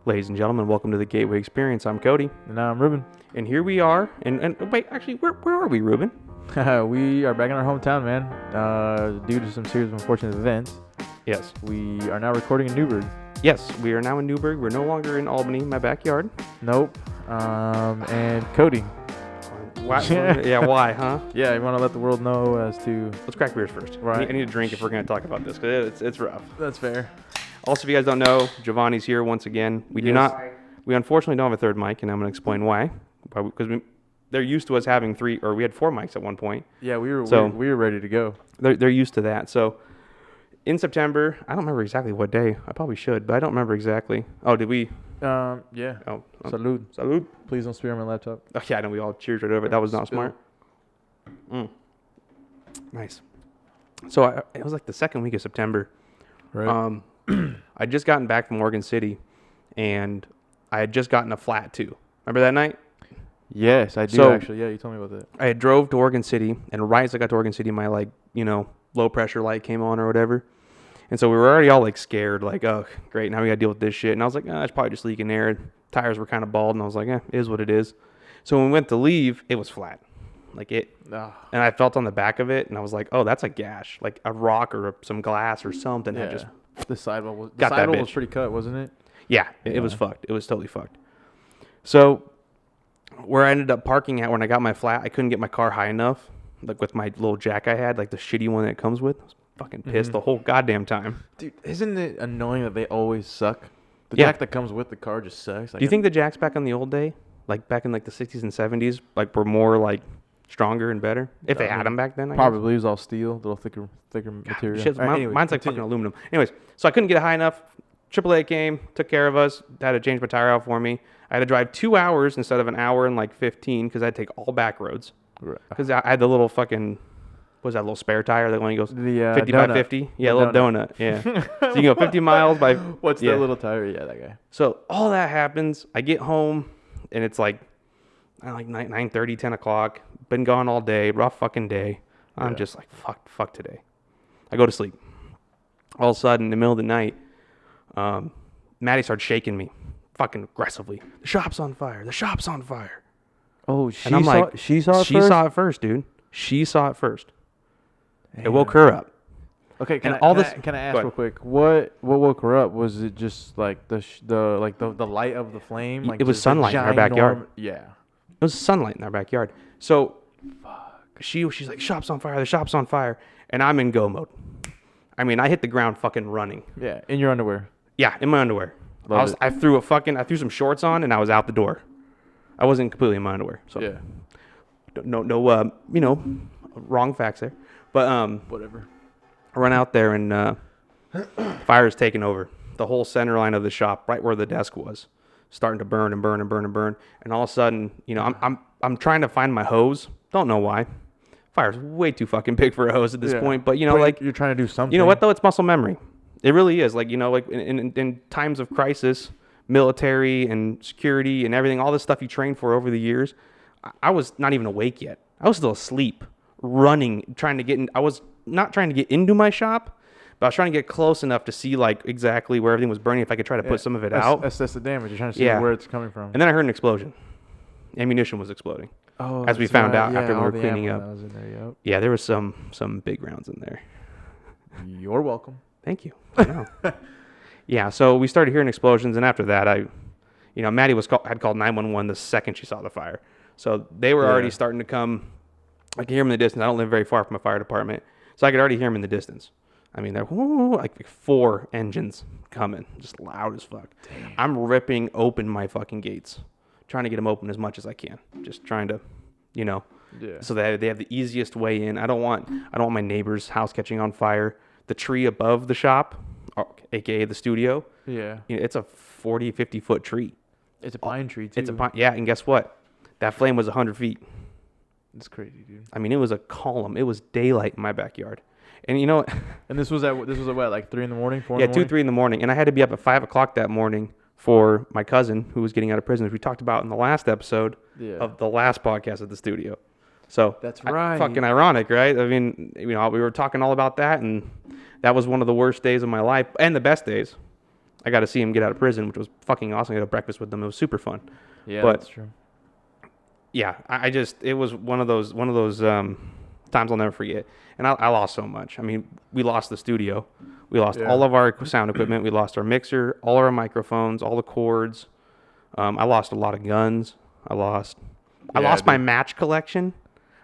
Ladies and gentlemen, welcome to the Gateway Experience. I'm Cody. And now I'm Ruben. And here we are. And wait, actually, where are we, Ruben? We are back in our hometown, man. Due to some series of unfortunate events. Yes. We are now recording in Newburgh. Yes, we are now in Newburgh. We're no longer in Albany, my backyard. Nope. And Cody. Why? Yeah, why, huh? Yeah, you want to let the world know as to... Let's crack beers first. Right. I need a drink if we're going to talk about this, because it's rough. That's fair. Also, if you guys don't know, Giovanni's here once again. We unfortunately don't have a third mic, and I'm going to explain why. Because they're used to us having we had 4 mics at one point. Yeah, we were ready to go. They're used to that. So in September, I don't remember exactly what day. I probably should, but I don't remember exactly. Oh, did we? Yeah. Oh, Salud. Salud. Please don't spear on my laptop. Oh, yeah, I know we all cheers right over it. That was not smart. Nice. So it was like the second week of September. Right. I'd just gotten back from Oregon City, and I had just gotten a flat too. Remember that night? Yes, I do actually. Yeah, you told me about that. I had drove to Oregon City, and right as I got to Oregon City, my low pressure light came on or whatever. And so we were already all like scared, like, oh, great, now we got to deal with this shit. And I was like, it's probably just leaking air. Tires were kind of bald, and I was like, it is what it is. So when we went to leave, it was flat. And I felt on the back of it, and I was like, oh, that's a gash, like a rock or some glass or something. Yeah. Had just the sidewall was was pretty cut, wasn't it? Yeah, it was fucked. It was totally fucked. So where I ended up parking at when I got my flat, I couldn't get my car high enough, like with my little jack I had, like the shitty one that it comes with. I was fucking pissed the whole goddamn time. Dude, isn't it annoying that they always suck? The jack that comes with the car just sucks. Do you think the jacks back in the old day, like back in like the 60s and 70s, like were more like stronger and better? If they had them back then, I probably. It was all steel, a little thicker material. Shit, mine's like fucking aluminum. Anyways, so I couldn't get it high enough. AAA came, took care of us, had to change my tire out for me. I had to drive 2 hours instead of an hour and like 15 because I had to take all back roads. Because I had the little fucking, what was that little spare tire that only goes 50 donut. by 50? Yeah, a little donut. Yeah. So you can go 50 miles by... What's that little tire? Yeah, that guy. So all that happens. I get home and it's like 9:30, 10 o'clock. Been gone all day. Rough fucking day. I'm just like, fuck today. I go to sleep. All of a sudden, in the middle of the night, Maddie started shaking me fucking aggressively. The shop's on fire. The shop's on fire. Oh, she saw it first? She saw it first, dude. She saw it first. Damn. It woke her up. Okay, can I ask real quick? What woke her up? Was it just like the light of the flame? Like it was sunlight in our backyard. Yeah. It was sunlight in our backyard. So she's like, shop's on fire. The shop's on fire. And I'm in go mode. I mean, I hit the ground fucking running. Yeah, in your underwear. Yeah, in my underwear. I threw some shorts on and I was out the door. I wasn't completely in my underwear. So yeah. No, wrong facts there. But whatever. I run out there and fire is taking over. The whole center line of the shop, right where the desk was, starting to burn and burn and burn and burn. And all of a sudden, I'm trying to find my hose. Don't know why. Fire's way too fucking big for a hose at this point. But you're trying to do something. You know what though? It's muscle memory. It really is. Like in times of crisis, military and security and everything, all this stuff you train for over the years, I was not even awake yet. I was still asleep, running, trying to get in. I was not trying to get into my shop, but I was trying to get close enough to see like exactly where everything was burning. If I could try to put some of it out, assess the damage. You're trying to see where it's coming from. And then I heard an explosion. Ammunition was exploding. Oh, as we found out after we were cleaning up. That was in there, yep. Yeah, there was some big rounds in there. You're welcome. Thank you. I know. Yeah, so we started hearing explosions, and after that, Maddie had called 911 the second she saw the fire. So they were already starting to come. I can hear them in the distance. I don't live very far from a fire department, so I could already hear them in the distance. I mean, they're like 4 engines coming, just loud as fuck. Damn. I'm ripping open my fucking gates, trying to get them open as much as I can, just trying to, so that they have the easiest way in. I don't want my neighbor's house catching on fire. The tree above the shop, aka the studio, it's a 40, 50-foot tree. It's a pine tree too. It's a pine, yeah. And guess what? That flame was 100 feet. That's crazy, dude. I mean, it was a column. It was daylight in my backyard. And and this was at what, like 3 in the morning, 4 in the morning? 2, 3 in the morning. And I had to be up at 5 o'clock that morning for my cousin who was getting out of prison, which we talked about in the last episode of the last podcast at the studio. So that's right. Fucking ironic, right? I mean, we were talking all about that, and that was one of the worst days of my life and the best days. I got to see him get out of prison, which was fucking awesome. I had a breakfast with them. It was super fun. Yeah, but, that's true. Yeah, it was one of those times I'll never forget. And I lost so much. I mean, we lost the studio. We lost all of our sound equipment. We lost our mixer, all our microphones, all the cords. I lost a lot of guns. I lost my match collection.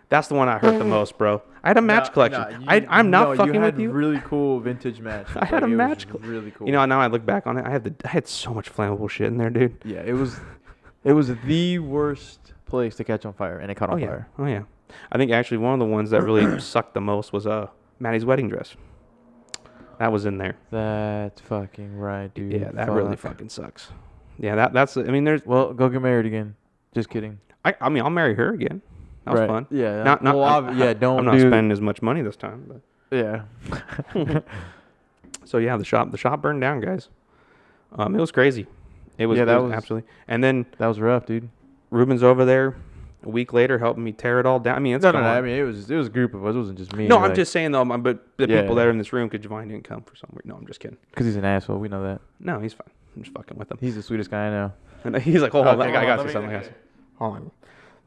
That's the one I hurt the most, bro. I had a match collection. I'm not fucking with you. You had really cool vintage matches. I had a match. Really cool. You know, now I look back on it, I had so much flammable shit in there, dude. Yeah, it was the worst place to catch on fire, and it caught on fire. Oh yeah. I think actually one of the ones that really sucked the most was Maddie's wedding dress. That was in there. That's fucking right, dude. Yeah, that really fucking sucks. Yeah, that's. I mean, there's. Well, go get married again. Just kidding. I mean, I'll marry her again. That was fun. Yeah. I'm not spending as much money this time. But. Yeah. So yeah, the shop burned down, guys. It was crazy. It was absolutely. And then that was rough, dude. Ruben's over there a week later helping me tear it all down. I mean, it's no. I mean, it was a group of us. It wasn't just me. No, I'm just saying though. But the people that are in this room, because Giovanni didn't come for some reason. No, I'm just kidding. Because he's an asshole. We know that. No, he's fine. I'm just fucking with him. He's the sweetest guy I know. And he's like, hold on, I got you something. Hold on.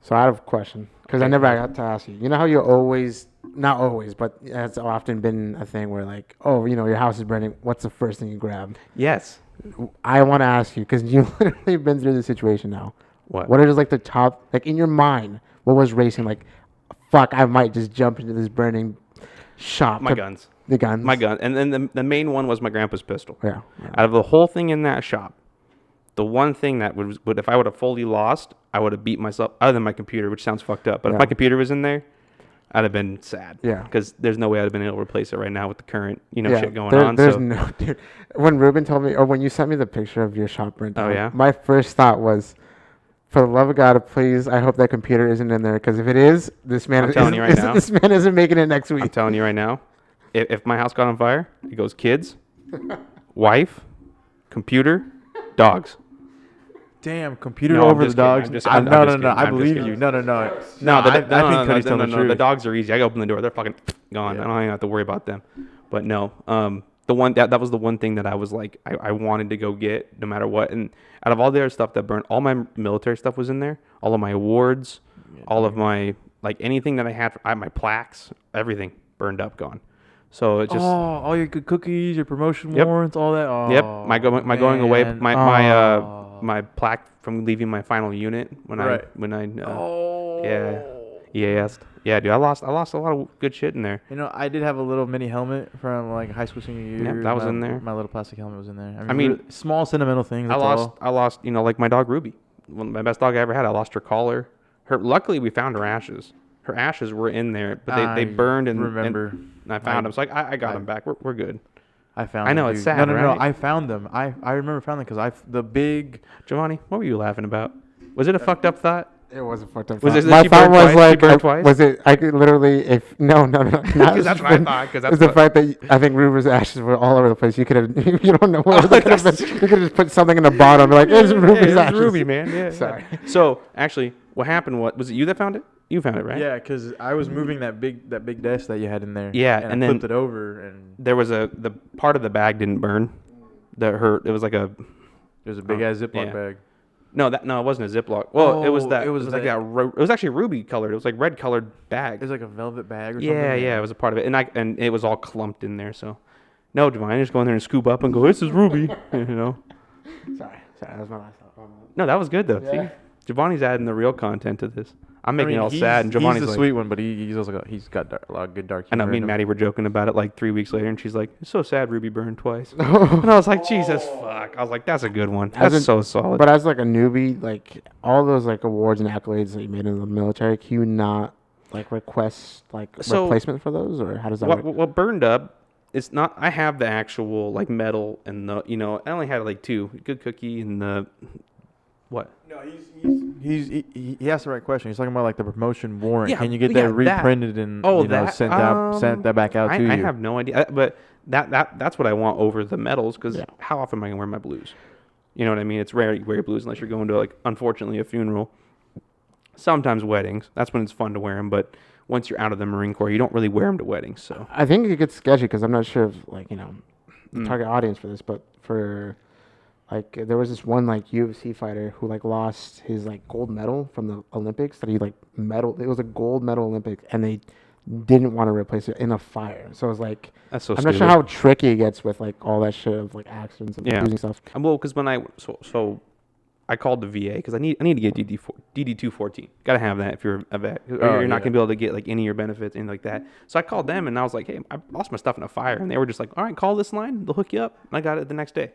So I have a question because I never got to ask you. You know how you're always, not always, but it's often been a thing where like, oh, you know, your house is burning. What's the first thing you grab? Yes. I want to ask you because you've literally been through this situation now. What are just like the top, like in your mind, what was racing? Like, fuck, I might just jump into this burning shop. My guns. The guns. My gun. And then the main one was my grandpa's pistol. Yeah. Out of the whole thing in that shop, the one thing that would if I would have fully lost, I would have beat myself, other than my computer, which sounds fucked up. But if my computer was in there, I'd have been sad. Yeah. Because there's no way I'd have been able to replace it right now with the current, shit going on. There's no, dude. When Ruben told me, or when you sent me the picture of your shop burnt down, my first thought was, for the love of God, please, I hope that computer isn't in there. Because if it is, this man isn't making it next week. I'm telling you right now, if my house got on fire, it goes kids, wife, computer, dogs. Damn, computer over the dogs. No, I believe you. No. I think Cody's telling the truth. The dogs are easy. I open the door, they're fucking gone. Yeah. I don't even have to worry about them. But no, the one that was the one thing that I was like, I wanted to go get no matter what. And out of all the other stuff that burned, all my military stuff was in there. All of my awards, all of my anything that I had, my plaques, everything burned up, gone. So it just all your good cookies, your promotion warrants, all that. Oh, yep, my going away, my plaque from leaving my final unit when I dude, I lost a lot of good shit in there. You know, I did have a little mini helmet from like high school senior year. Yeah, that was in there. My little plastic helmet was in there. I mean really small sentimental things. I lost, like my dog Ruby, my best dog I ever had. I lost her collar. Luckily we found her ashes. Her ashes were in there, but they burned and I found them. So I got them back. We're good. I found them. I know, it's sad, No, right? I found them. I remember found them because the big... Giovanni, what were you laughing about? Was it a fucked up thought? It was a fucked up thought. Was it my thought was like, was it, I could literally, not because that's what I thought. Because that's the fact that I think Ruben's ashes were all over the place. You could have, you don't know where they could have been. You could have just put something in the bottom, like, it's Ruben's ashes. It's Ruby, man. Yeah. Sorry. So, actually, what happened was it you that found it? You found it, right? Yeah, because I was moving that big desk that you had in there. Yeah, and I flipped it over, and there was the part of the bag didn't burn. It was like a. It was a big ass Ziploc bag. No, it wasn't a Ziploc. Well, it was that. It was like that. It was actually ruby colored. It was like red colored bag. It was like a velvet bag or something. Yeah, it was a part of it, and it was all clumped in there. So, no, Divine, just go in there and scoop up and go. This is ruby, Sorry, that was my last thought. No, that was good though. Yeah. See, Giovanni's adding the real content to this. I'm making it all sad, and Giovanni's he's the sweet one, but he's also he's got a lot of good dark humor. I know, me and Maddie were joking about it like 3 weeks later, and she's like, "It's so sad, Ruby burned twice." And I was like, "Jesus fuck!" I was like, "That's a good one. That's so solid." But as like a newbie, like all those like awards and accolades that you made in the military, can you not like request like replacement for those, or how does that work? What burned up? It's not. I have the actual like medal and the I only had like 2, good cookie and the. What? No, he asked the right question. He's talking about like the promotion warrant. Yeah, can you get that reprinted and sent that back out to you? I have no idea, but that's what I want over the medals because how often am I gonna wear my blues? You know what I mean? It's rare you wear your blues unless you're going to like unfortunately a funeral. Sometimes weddings. That's when it's fun to wear them, but once you're out of the Marine Corps, you don't really wear them to weddings. So I think it gets sketchy because I'm not sure if the target audience for this, but for Like there was this one like UFC fighter who like lost his like gold medal from the Olympics that he like medal. It was a gold medal Olympic, and they didn't want to replace it in a fire. So it was like that's so. I'm not sure how tricky it gets with like all that shit of like accidents and losing stuff. Well, because when I called the VA because I need to get DD 214. Got to have that if you're a vet, or you're not gonna be able to get like any of your benefits and like that. So I called them and I was like, hey, I lost my stuff in a fire, and they were just like, all right, call this line, they'll hook you up. And I got it the next day.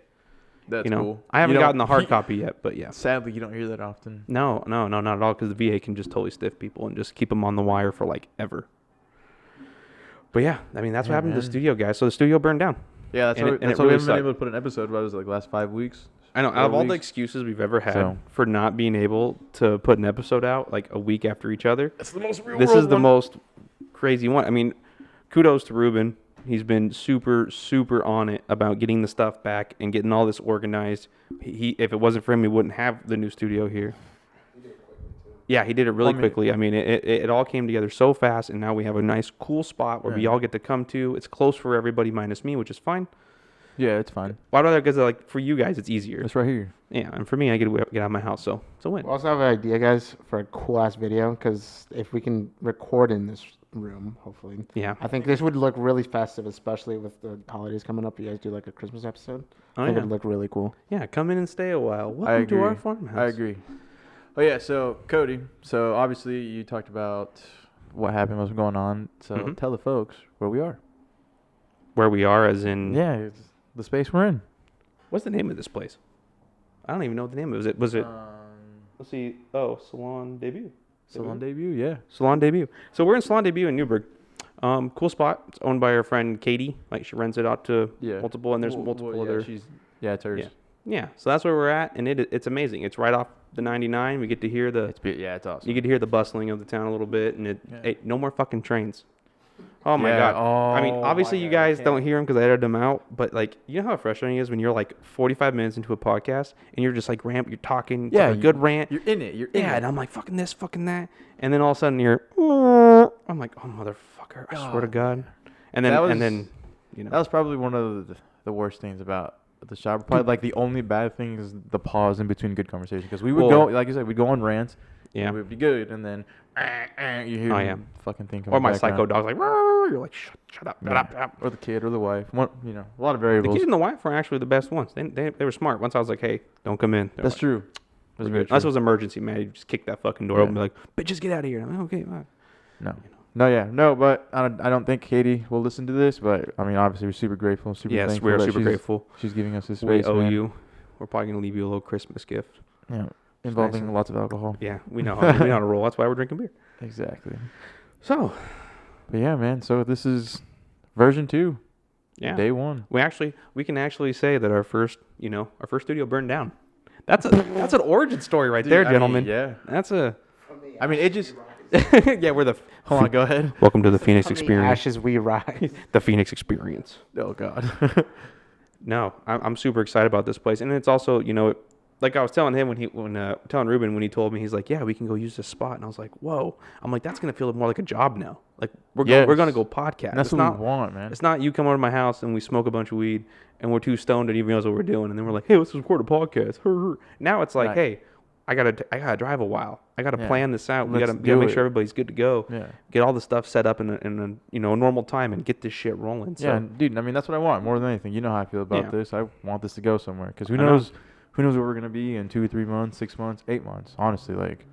That's cool. I haven't gotten the hard copy yet, but yeah. Sadly, you don't hear that often. No, not at all, because the VA can just totally stiff people and just keep them on the wire for like ever. But yeah, I mean that's what happened to the studio, guys. So the studio burned down. Yeah, that's why we haven't been able to put an episode. What was it, like last 5 weeks? I know. Out of all the excuses we've ever had for not being able to put an episode out like a week after each other, that's the most real. This is the most crazy one. I mean, kudos to Ruben. He's been super, super on it about getting the stuff back and getting all this organized. If it wasn't for him, he wouldn't have the new studio here. He did it quickly too. Yeah, he did it really quickly. I mean, it all came together so fast, and now we have a nice, cool spot where we all get to come to. It's close for everybody minus me, which is fine. Yeah, it's fine. Why do I? Because like for you guys, it's easier. It's right here. Yeah, and for me, I get out of my house, so it's a win. We also have an idea, guys, for a cool ass video, because if we can record in this room, hopefully. Yeah. I think this would look really festive, especially with the holidays coming up. You guys do like a Christmas episode. I think it would look really cool. Yeah, come in and stay a while. Welcome to our farmhouse. I agree. Oh yeah, so Cody, so obviously you talked about what happened, what's going on. So tell the folks where we are. Where we are, as in it's the space we're in. What's the name of this place? I don't even know what the name of it. Was it? Let's see. Oh, Salon Debut. Salon Debut, yeah. Salon Debut. So we're in Salon Debut in Newburgh. Cool spot. It's owned by our friend Katie. Like she rents it out to multiple, and there's multiple other. It's hers. Yeah. So that's where we're at, and it's amazing. It's right off the 99. We get to hear it's awesome. You get to hear the bustling of the town a little bit, and no more fucking trains. Oh my god! I mean, obviously you guys don't hear them because I edited them out, but like, you know how frustrating it is when you're like 45 minutes into a podcast and you're just like you're talking, a good rant. You're in it. You're in it. And I'm like fucking this, fucking that, and then all of a sudden I'm like, oh motherfucker! I swear to God. And then that was probably one of the worst things about the shop. Probably like the only bad thing is the pause in between good conversation, because we would go, like you said, we'd go on rants. Yeah, we'd be good, and then you hear fucking thing coming. Or my psycho dog's like, you're like, shut up, shut up. Or the kid or the wife. A lot of variables. The kid and the wife were actually the best ones. They were smart. Once I was like, hey, don't come in. That's true. That's very true. Unless it was emergency, man. You just kick that fucking door open and be like, bitches, get out of here. And I'm like, okay, bye. No, but I don't think Katie will listen to this. But I mean, obviously, we're super grateful, super thankful. Yes, we're super grateful. She's giving us this space. We owe you. We're probably gonna leave you a little Christmas gift. Yeah, involving lots of alcohol. Yeah, we know. We know how to roll. That's why we're drinking beer. Exactly. So, but yeah, man. So this is version 2. Yeah. Day 1. We can actually say that our first studio burned down. That's an origin story right there, gentlemen. That's a. I mean, it just. Yeah, we're the. Hold on, go ahead. Welcome to the Phoenix Experience. Ashes we rise. The Phoenix Experience. Oh God. No, I'm super excited about this place, and it's also, like I was telling him telling Ruben when he told me, he's like, yeah, we can go use this spot, and I was like, whoa. I'm like, that's gonna feel more like a job now. Like we're gonna go podcast. And that's what we want, man. It's not you come over to my house and we smoke a bunch of weed and we're too stoned to even realize what we're doing, and then we're like, hey, let's record a podcast. Now it's like, hey, I gotta drive a while. I gotta plan this out. We gotta make sure everybody's good to go. Yeah. Get all the stuff set up in a normal time and get this shit rolling. So. Yeah, dude. I mean, that's what I want more than anything. You know how I feel about this. I want this to go somewhere, because who knows where we're gonna be in 2, 3 months, 6 months, 8 months. Honestly, like,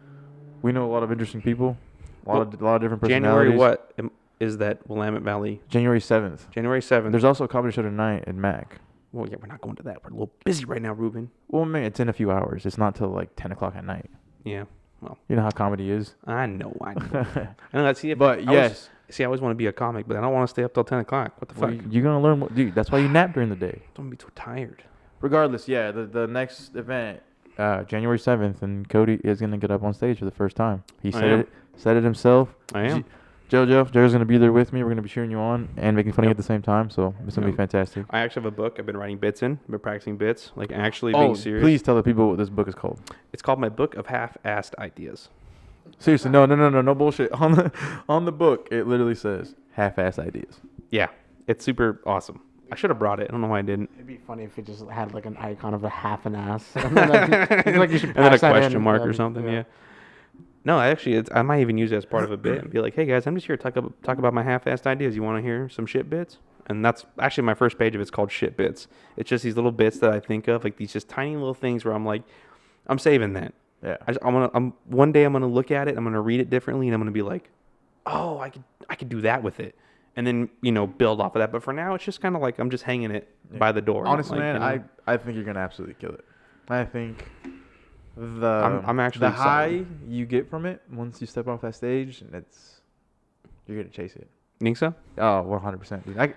we know a lot of interesting people, a lot of different personalities. January what is that? Willamette Valley. January 7th. January 7th. There's also a comedy show tonight at Mac. Well, yeah, we're not going to that. We're a little busy right now, Ruben. Well, man, it's in a few hours. It's not till like 10 o'clock at night. Yeah. Well, you know how comedy is. I know. I know. See, I always want to be a comic, but I don't want to stay up till 10 o'clock. What the fuck? You're going to learn what, dude. That's why you nap during the day. Don't be too tired. Regardless, the next event, January 7th, and Cody is going to get up on stage for the first time. He said it himself. I am. Joe's going to be there with me. We're going to be cheering you on and making fun of you at the same time. So it's going to be fantastic. I actually have a book I've been writing bits in. I've been practicing bits, like actually being serious. Please tell the people what this book is called. It's called My Book of Half-Assed Ideas. Seriously, no bullshit. On the book, it literally says half-assed ideas. Yeah, it's super awesome. I should have brought it. I don't know why I didn't. It'd be funny if it just had like an icon of a half an ass. And then, like you should and then a pass that question in, mark or something, yeah. No, actually, I might even use it as part of a bit and be like, hey, guys, I'm just here to talk about my half-assed ideas. You want to hear some shit bits? And that's actually my first page of it's called Shit Bits. It's just these little bits that I think of, like these just tiny little things where I'm like, I'm saving that. Yeah. One day I'm gonna look at it, I'm gonna read it differently, and I'm gonna be like, oh, I could do that with it, and then build off of that. But for now, it's just kind of like I'm just hanging it by the door. Honestly, like, man, I think you're gonna absolutely kill it. I think I'm actually the high you get from it once you step off that stage, and you're gonna chase it. You think so? Oh, 100%, dude.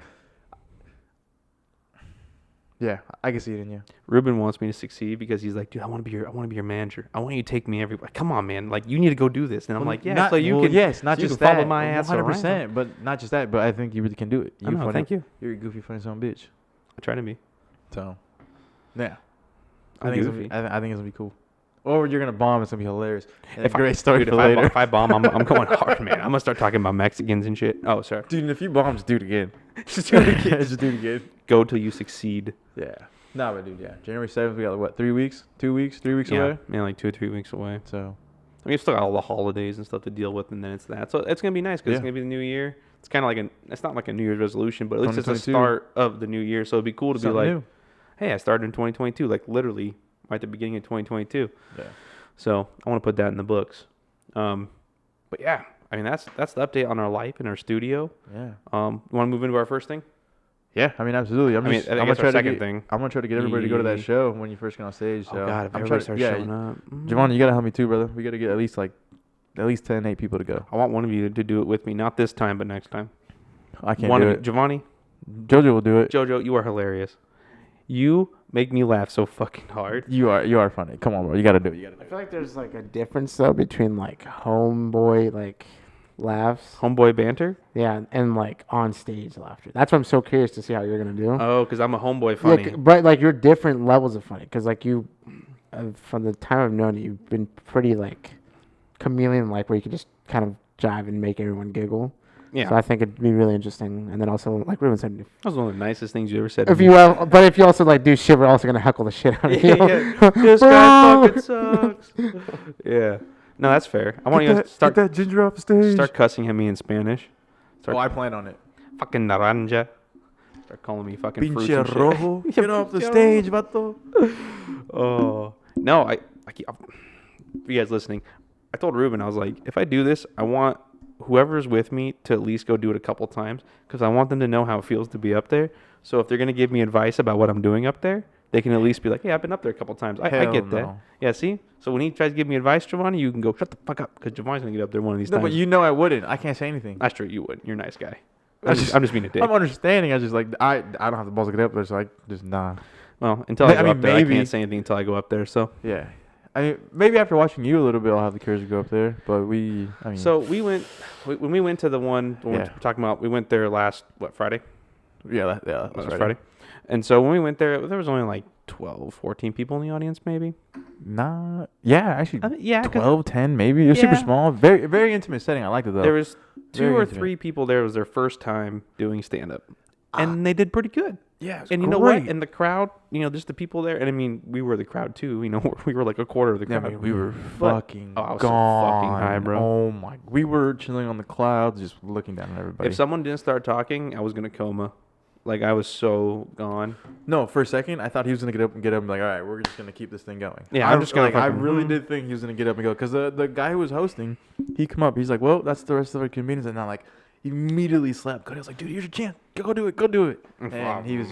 Yeah, I can see it in you. Ruben wants me to succeed because he's like, dude, I want to be your manager. I want you to take me everywhere. Come on, man. Like, you need to go do this. And I'm like, yeah, so you can. Yes, not just that. Follow my ass 100%, around. But not just that. But I think you really can do it. I know, thank you. You're a goofy, funny son of a bitch. I try to be. So, yeah. I think it's gonna be cool. Or you're gonna bomb. It's gonna be hilarious. If great story for later. If I bomb, I'm going hard, man. I'm gonna start talking about Mexicans and shit. Oh, sorry, dude. And if you bomb, just do it again. Just do it again. Just do it again. Go till you succeed. Yeah. No, but dude, yeah. January 7th, we got what? 3 weeks? 2 weeks? 3 weeks away? Yeah, like 2 or 3 weeks away. So, I mean, we've still got all the holidays and stuff to deal with, and then it's that. So it's gonna be nice because it's gonna be the new year. It's kind of like it's not like a New Year's resolution, but at least it's the start of the new year. So it'd be cool to be like, hey, I started in 2022, like literally right at the beginning of 2022. Yeah. So I want to put that in the books. But yeah, I mean that's the update on our life in our studio. Yeah. You want to move into our first thing? Yeah, I mean absolutely. I'm gonna try to get everybody to go to that show when you first get on stage. So oh God, if everybody starts showing up. Javon, you gotta help me too, brother. We gotta get at least 10, 8 people to go. I want one of you to do it with me, not this time, but next time. I can't do it. Giovanni? Jojo will do it. Jojo, you are hilarious. You make me laugh so fucking hard. You are funny. Come on, bro. You gotta do it. I feel like there's like a difference though between like homeboy like laughs, homeboy banter, and like on stage laughter. That's what I'm so curious to see how you're gonna do. Oh, because I'm a homeboy funny. Yeah, but like you're different levels of funny. Because like you, from the time I've known you, you've been pretty like chameleon like, where you can just kind of jive and make everyone giggle. Yeah. So I think it'd be really interesting. And then also, like Ruben said, that was one of the nicest things you ever said. But if you also like do shit, we're also gonna heckle the shit out of you. Yeah. This guy fucking sucks. Yeah. No, that's fair. I want you to start get that ginger off the stage. Start cussing at me in Spanish. I plan on it. Fucking naranja. Start calling me fucking fruits and shit. Rojo. Get off the stage, vato. Oh no! I you guys listening? I told Ruben, I was like, if I do this, I want whoever's with me to at least go do it a couple times because I want them to know how it feels to be up there. So if they're gonna give me advice about what I'm doing up there, they can at least be like, hey, I've been up there a couple times. I get that. Yeah, see? So when he tries to give me advice, Giovanni, you can go, shut the fuck up, because Giovanni's going to get up there one of these times. No, but you know I wouldn't. I can't say anything. That's true, you would. You're a nice guy. I'm just being a dick. I'm understanding. I just I don't have the balls to get up there, so I just nah. Well, until I go up there, I can't say anything until I go up there, so. Yeah. I mean, maybe after watching you a little bit, I'll have the courage to go up there, but So we went, when we went to the one we're talking about, we went there last, Friday? Yeah, that was Friday. And so when we went there was only like 12, 14 people in the audience, maybe. Nah. Yeah, actually. 12, 10, maybe. It was super small. Very, very intimate setting. I liked it though. There was two or three people there. It was their first time doing stand up, and they did pretty good. Yeah. And you know what? And the crowd, just the people there. And I mean, we were the crowd too. We were like a quarter of the crowd. Yeah, we were fucking I was gone. so fucking high, bro. Oh my! We were chilling on the clouds, just looking down at everybody. If someone didn't start talking, I was gonna coma. Like, I was so gone. No, for a second, I thought he was going to get up and like, all right, we're just going to keep this thing going. Yeah, I'm just going to I really did think he was going to get up and go. Because the guy who was hosting, he come up. He's like, well, that's the rest of our convenience. And I immediately slapped Cody. I was like, dude, here's your chance. Go do it. And he was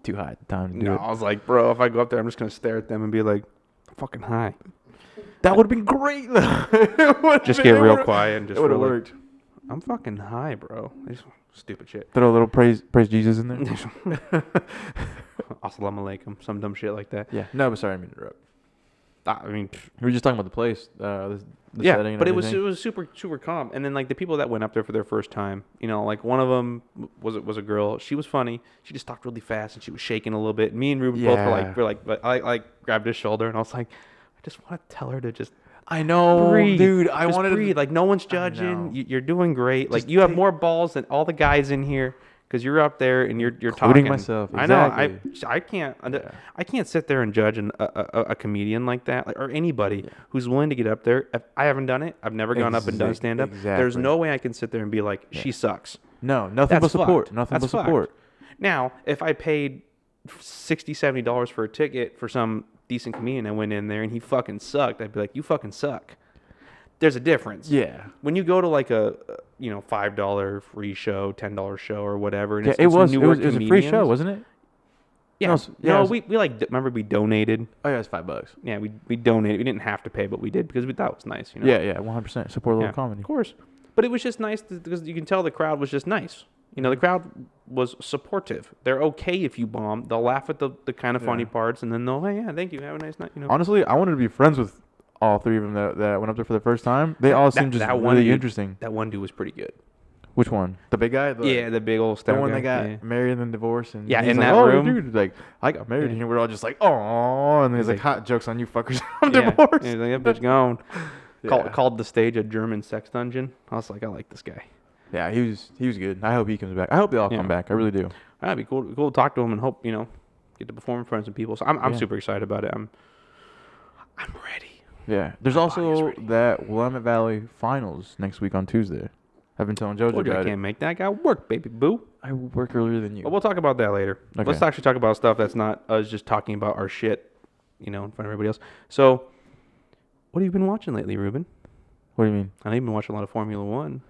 too high at the time to do it. I was like, bro, if I go up there, I'm just going to stare at them and be like, I'm fucking high. That would have been great. Just get real quiet and just. It would have worked. I'm fucking high, bro. Stupid shit. Throw a little praise Jesus in there. Assalamu alaikum. Some dumb shit like that. Yeah. No, but sorry, I mean to interrupt. I mean, we were just talking about the place, the setting. But it was super super calm. And then like the people that went up there for their first time, like one of them was a girl. She was funny. She just talked really fast and she was shaking a little bit. Me and Ruben both were like, I grabbed his shoulder and I was like, I just want to tell her to just. I know, breathe. Dude. I wanted to breathe. Like no one's judging. You're doing great. Like you have more balls than all the guys in here. because you're up there and you're Including talking. myself. Exactly. I know. I can't sit there and judge a comedian like that, or anybody who's willing to get up there. If I haven't done it. I've never gone up and done stand up. Exactly. There's no way I can sit there and be like, she sucks. No, nothing but support. Nothing but support. Now, if I paid $60, $70 for a ticket for some decent comedian, I went in there and he fucking sucked, I'd be like, you fucking suck. There's a difference. Yeah. When you go to like a $5 free show, $10 show or whatever, and it was a free show, wasn't it? Yeah. No, we remember we donated. Oh yeah, it's $5. Yeah, we donated. We didn't have to pay, but we did because we thought it was nice. Yeah, 100%. Support local comedy. Of course. But it was just nice because you can tell the crowd was just nice. The crowd was supportive. They're okay if you bomb. They'll laugh at the kind of funny parts, and then they'll, hey, yeah, thank you, have a nice night. Honestly, I wanted to be friends with all three of them that went up there for the first time. They all seemed just really interesting. That one dude was pretty good. Which one? The big guy? The big old the one that got married and then divorced. And in like, that room. Dude, like, I got married and we're all just like, oh, and he's like, hot jokes on you fuckers. I'm divorced. He's like, that bitch gone. Called the stage a German sex dungeon. I was like, I like this guy. Yeah, he was good. I hope he comes back. I hope they all come back. I really do. That'd be cool. Cool to talk to him and hope get to perform in front of some people. So I'm super excited about it. I'm ready. Yeah. There's also that Willamette Valley finals next week on Tuesday. I've been telling JoJo about it. I can't make that guy work, baby boo. I work earlier than you. But we'll talk about that later. Okay. Let's actually talk about stuff that's not us just talking about our shit, in front of everybody else. So, what have you been watching lately, Ruben? What do you mean? I know you've been watching a lot of Formula One.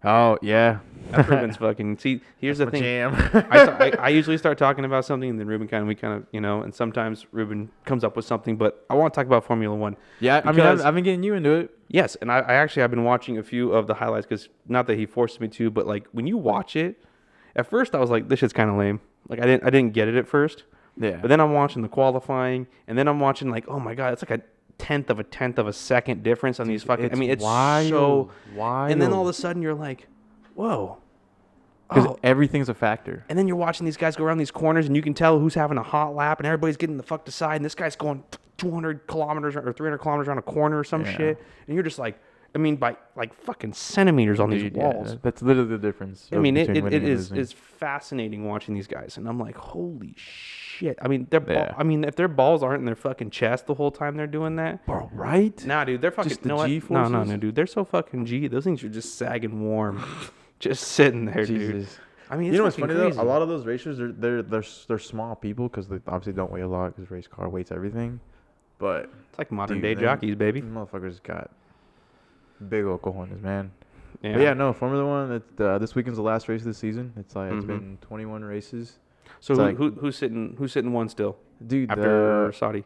Oh, yeah. That's Ruben's fucking... See, here's the thing. Jam. I usually start talking about something, and then Ruben we kind of, and sometimes Ruben comes up with something, but I want to talk about Formula One. Yeah, I mean, I've been getting you into it. Yes, and I've been watching a few of the highlights, because not that he forced me to, but, like, when you watch it, at first I was like, this shit's kind of lame. Like, I didn't get it at first. Yeah. But then I'm watching the qualifying, and then I'm watching, like, oh, my God, it's like a tenth of a second difference on these fucking... it's wild, so... wild. And then all of a sudden you're like, whoa. Because everything's a factor. And then you're watching these guys go around these corners, and you can tell who's having a hot lap, and everybody's getting the fuck aside, and this guy's going 200 kilometers or 300 kilometers around a corner or some shit. And you're just like, by like fucking centimeters on these walls. Yeah, that's literally the difference. I mean, it is fascinating watching these guys, and I'm like, holy shit. I mean, if their balls aren't in their fucking chest the whole time they're doing that, bro, right? Nah, dude, they're fucking. Just the G-forces? No, dude, they're so fucking G. Those things are just sagging warm, just sitting there, dude. I mean, you know what's funny though? A lot of those racers, they're small people because they obviously don't weigh a lot because race car weights everything. But it's like modern day jockeys, baby. Motherfuckers got big old cojones, man. Yeah. But yeah, no, Formula One. This weekend's the last race of the season. It's like it's been 21 races. So who's sitting one still? Dude, after Saudi,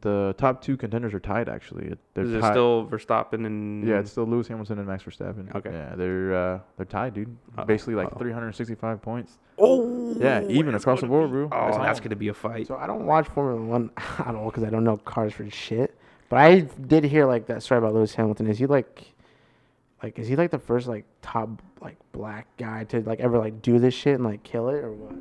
the top two contenders are tied actually. Is it still Verstappen and? Yeah, it's still Lewis Hamilton and Max Verstappen. Okay. Yeah, they're tied, dude. Basically like 365 points. Oh. Yeah, even across the board, bro. Oh, that's gonna be a fight. So I don't watch Formula One. I don't know because I don't know cars for shit. But I did hear like that story about Lewis Hamilton. Is he like the first like top like black guy to like ever like do this shit and like kill it or what?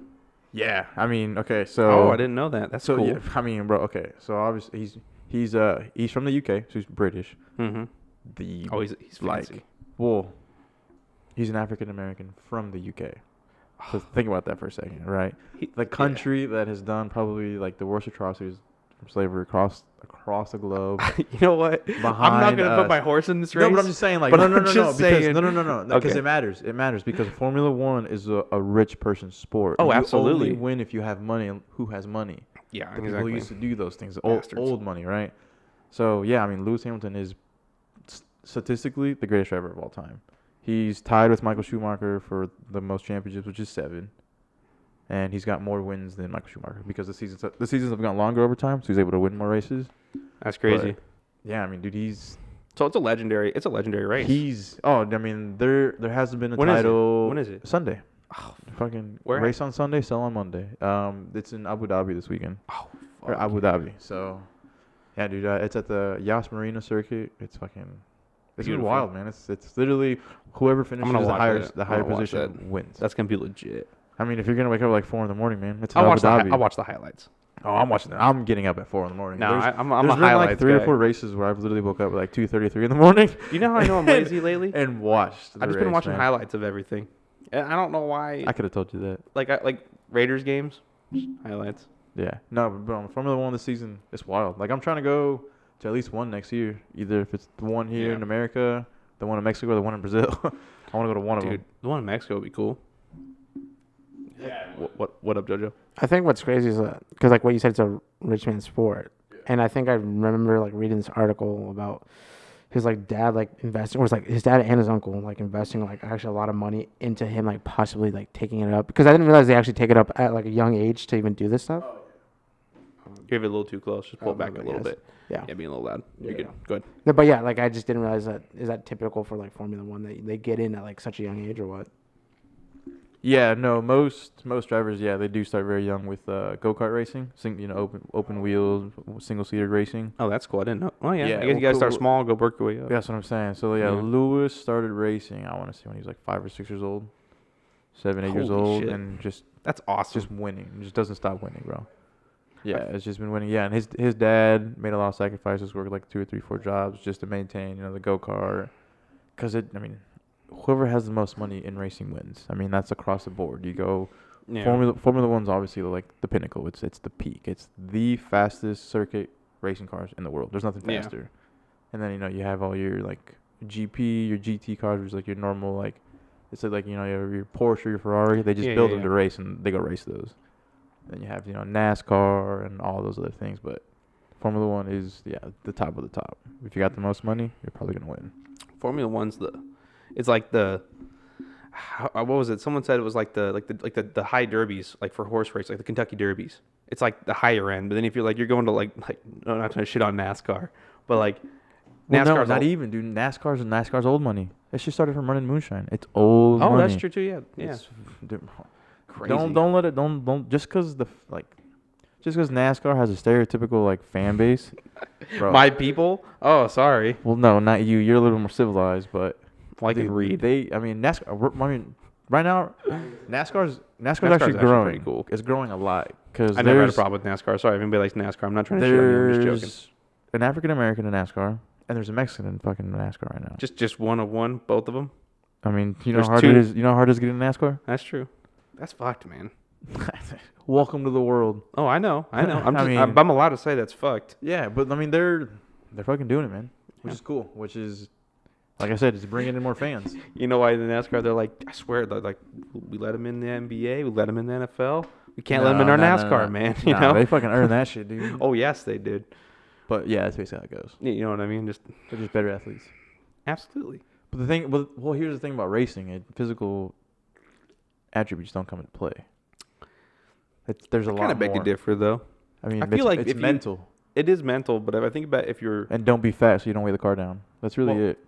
Yeah, I mean, okay, so I didn't know that. That's cool. Yeah, I mean, bro, okay, so obviously he's from the UK, so he's British. Mm-hmm. He's fancy. He's an African American from the UK. So think about that for a second, right? The country that has done probably like the worst atrocities from slavery across the globe. You know what? I'm not gonna put my horse in this race. No, but I'm just saying, like, no, because it matters. It matters because Formula One is a rich person's sport. Oh, absolutely. You only win if you have money, and who has money? Yeah, the people who used to do those things, old money, right? So yeah, I mean, Lewis Hamilton is statistically the greatest driver of all time. He's tied with Michael Schumacher for the most championships, which is 7. And he's got more wins than Michael Schumacher because the seasons have gone longer over time, so he's able to win more races. That's crazy. But, yeah, I mean, dude, so it's a legendary race. I mean, there hasn't been a title. When is it? Sunday. Oh, fucking where? Race on Sunday, sell on Monday. It's in Abu Dhabi this weekend. Oh, or Abu Dhabi. So, yeah, dude, it's at the Yas Marina circuit. It's been wild, man. It's literally whoever finishes the higher position wins. That's gonna be legit. I mean, if you're gonna wake up at like 4 in the morning, man, it's I'll watch the highlights. Oh, I'm watching that. I'm getting up at 4 in the morning. No, I'm a highlights guy. There's been like 3 or 4 races where I've literally woke up at like 2:33 in the morning. You know how I know I'm lazy lately? And watched. I've just been watching highlights of everything. And I don't know why. I could have told you that. Like Raiders games, highlights. Yeah. No, but on Formula One this season, it's wild. Like I'm trying to go to at least one next year. Either if it's the one here in America, the one in Mexico, or the one in Brazil. I want to go to one of them. Dude, the one in Mexico would be cool. Yeah. What up, JoJo? I think what's crazy is because like what you said, it's a rich man's sport, and I think I remember like reading this article about his like dad like investing, or it's like his dad and his uncle like investing like actually a lot of money into him like possibly like taking it up, because I didn't realize they actually take it up at like a young age to even do this stuff. You have it a little too close. Just pull it back a little bit. Yeah, being a little loud. You're good. Go ahead. No, but yeah, like I just didn't realize that. Is that typical for like Formula One that they get in at like such a young age, or what? Yeah, no, most drivers, they do start very young with go-kart racing, open wheels, single-seated racing. Oh, that's cool. I didn't know. Oh, yeah. I guess you guys start small, go work your way up. That's what I'm saying. So, Lewis started racing, I want to say, when he was like 5 or 6 years old, 7, 8 years old, shit. and just that's awesome. Just winning. Just doesn't stop winning, bro. Yeah, it's just been winning. Yeah, and his dad made a lot of sacrifices, worked like 2 or 3, 4 jobs just to maintain, the go-kart. Because whoever has the most money in racing wins. I mean, that's across the board. You go Formula One's obviously like the pinnacle. It's the peak. It's the fastest circuit racing cars in the world. There's nothing faster. Yeah. And then you have all your like GP, your GT cars, which is like your normal like it's like your Porsche, your Ferrari. They just build them to race and they go race those. Then you have NASCAR and all those other things, but Formula One is the top of the top. If you got the most money, you're probably gonna win. Formula One's it's like what was it? Someone said it was like the high derbies, like for horse race, like the Kentucky derbies. It's like the higher end. But then if you're like you're going to like no, I'm not trying to shit on NASCAR, but like NASCAR's not even, dude. NASCAR's old money. It just started from running moonshine. It's old money. Oh, that's true too. Yeah. It's crazy. Don't let it. Don't just because NASCAR has a stereotypical like fan base. Bro. My people. Oh, sorry. Well, no, not you. You're a little more civilized, but. Well, I can read. NASCAR. Right now, NASCAR's actually growing. Pretty cool. It's growing a lot because I never had a problem with NASCAR. Sorry if anybody likes NASCAR. I'm not trying to shit on you. I'm just joking. An African American in NASCAR, and there's a Mexican in fucking NASCAR right now. Just one of one, both of them. I mean, you know how hard it is. You know how hard it is to get in NASCAR. That's true. That's fucked, man. Welcome to the world. Oh, I know. I'm allowed to say that's fucked. Yeah, but I mean, they're fucking doing it, man. Which is cool. Which is. Like I said, it's bringing in more fans. You know why in the NASCAR they're like, I swear, they're like, we let them in the NBA, we let them in the NFL, we can't let them in our NASCAR, man. You know, they fucking earned that shit, dude. Oh yes, they did. But yeah, that's basically how it goes. You know what I mean? They're just better athletes. Absolutely. But here's the thing about racing: physical attributes don't come into play. There's a lot. Kind of beg to differ, though. I mean, I feel like it's mental. It is mental, but I think about if you're and don't be fat so you don't weigh the car down. That's really it.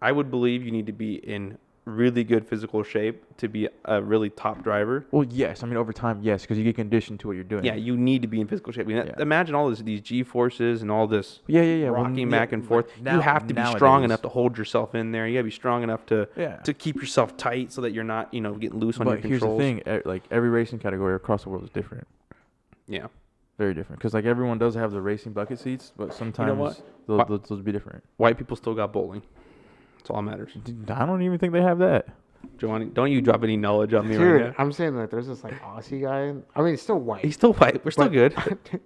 I would believe you need to be in really good physical shape to be a really top driver. Well, yes. I mean, over time, yes, because you get conditioned to what you're doing. Yeah, you need to be in physical shape. I mean, imagine all these G-forces and all this rocking back and forth. You have to be strong enough to hold yourself in there. You got to be strong enough to keep yourself tight so that you're not, getting loose on your controls. But here's the thing. Like, every racing category across the world is different. Yeah. Very different. Because, like, everyone does have the racing bucket seats, but sometimes those be different. White people still got bowling. That's all that matters. I don't even think they have that. Giovanni, don't you drop any knowledge on me right now. I'm saying that there's this like Aussie guy. I mean, he's still white. He's still white. We're still good. Do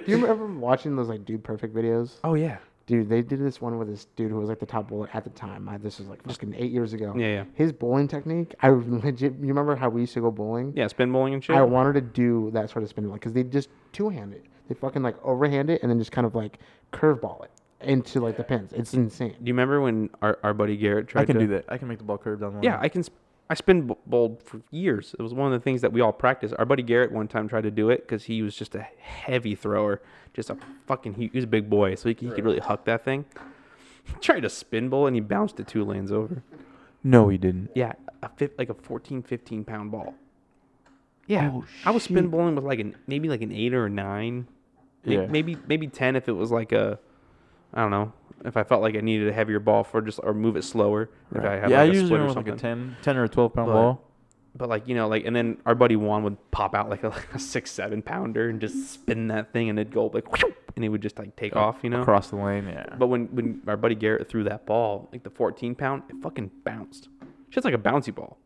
you remember watching those like Dude Perfect videos? Oh yeah. Dude, they did this one with this dude who was like the top bowler at the time. This was like fucking 8 years ago. Yeah. His bowling technique, I legit. You remember how we used to go bowling? Yeah, spin bowling and shit. I wanted to do that sort of spin bowling because they just two-hand it. They fucking like overhand it and then just kind of like curveball it into like the pins. It's insane. Do you remember when our buddy Garrett tried to... I can do that. I can make the ball curve down the line. Yeah, I spin bowled for years. It was one of the things that we all practiced. Our buddy Garrett one time tried to do it because he was just a heavy thrower. Just a fucking... He was a big boy, so he could really huck that thing. He tried to spin bowl and he bounced it 2 lanes over. No, he didn't. Yeah, like a 14, 15-pound ball. Yeah, oh, I was spin bowling with maybe an 8 or a 9. Yeah. Maybe 10 if it was like a... I don't know if I felt like I needed a heavier ball or move it slower. Right. If I had I like a usually split or run something. like a 10 or a 12-pound ball. But and then our buddy Juan would pop out like a 6-7 pounder and just spin that thing and it'd go like, and it would just like take off, across the lane. Yeah. But when our buddy Garrett threw that ball, like the 14-pound, it fucking bounced. Shit's like a bouncy ball.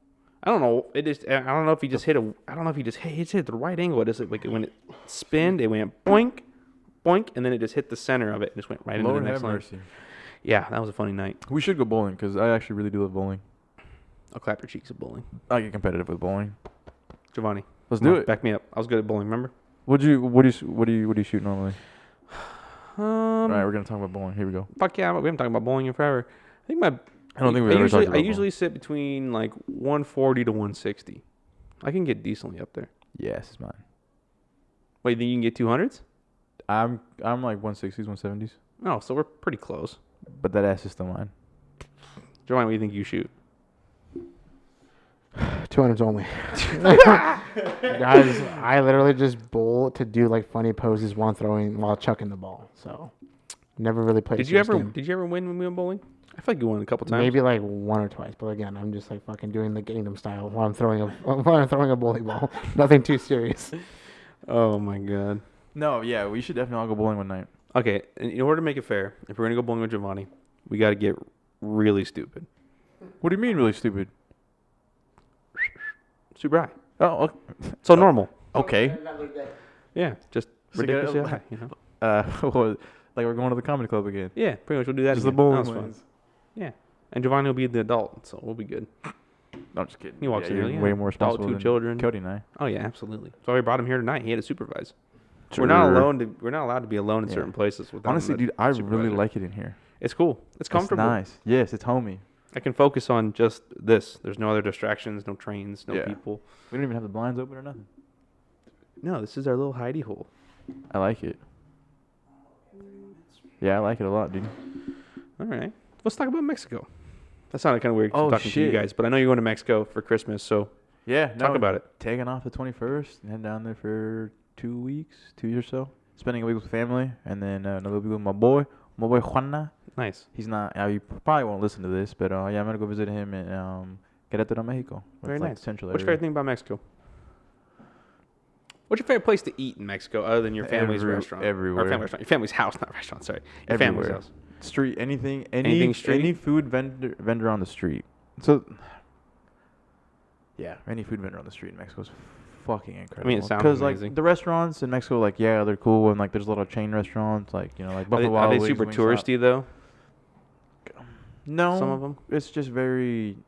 I don't know. I don't know if he just hit it the right angle. It is like when it spinned, it went boink, boink, and then it just hit the center of it and just went right into the next line. Mercy. Yeah, that was a funny night. We should go bowling because I actually really do love bowling. I'll clap your cheeks at bowling. I get competitive with bowling. Giovanni, let's do it. Back me up. I was good at bowling. Remember? What do you shoot normally? All right, we're gonna talk about bowling. Here we go. Fuck yeah, we haven't talked about bowling in forever. I usually sit between like 140 to 160. I can get decently up there. Yes, it's mine. Wait, then you can get 200s? I'm like 160s, 170s. Oh, so we're pretty close. But that ass is still mine. Giovanni, what do you think you shoot? 200s only. Guys, I literally just bowl to do like funny poses while chucking the ball. So never really played. Did you ever win when we went bowling? I feel like you won a couple times. Maybe like one or twice, but again, I'm just like fucking doing the Gangnam style while I'm throwing a bowling ball. Nothing too serious. Oh my god. No, yeah, we should definitely all go bowling one night. Okay, in order to make it fair, if we're gonna go bowling with Giovanni, we got to get really stupid. What do you mean really stupid? Super high. Oh, okay. So normal. Okay. Yeah, just ridiculously high. You know. Like we're going to the comedy club again. Yeah, pretty much we'll do that. Just again. the bowling ones. Yeah, and Giovanni will be the adult, so we'll be good. No, I'm just kidding. He walks in early. Way more responsible than 2 children. Cody and I. Oh yeah, absolutely. So we brought him here tonight. He had to supervise. Sure. We're not allowed to be alone in certain places. Honestly, dude, I really like it in here. It's cool. It's comfortable. It's nice. Yes, it's homey. I can focus on just this. There's no other distractions, no trains, no people. We don't even have the blinds open or nothing. No, this is our little hidey hole. I like it. Yeah, I like it a lot, dude. All right. Let's talk about Mexico. That sounded kind of weird talking to you guys, but I know you're going to Mexico for Christmas, so talk about it. Taking off the 21st and heading down there for 2 weeks, 2 years or so. Spending a week with family, and then another week with my boy Juana. Nice. He's not. You probably won't listen to this, but I'm gonna go visit him in Querétaro, Mexico. Very nice. Central What's your favorite thing about Mexico? What's your favorite place to eat in Mexico other than your family's restaurant? Everywhere. Or your family's house, not restaurant. Sorry, your family's house. Street, anything street? Any food vendor on the street. So, yeah, any food vendor on the street in Mexico is fucking incredible. I mean, it sounds amazing. Because like the restaurants in Mexico, like they're cool, and like there's a lot of chain restaurants, like like Buffalo Wild Wings. Are they super touristy though? No, some of them. It's just very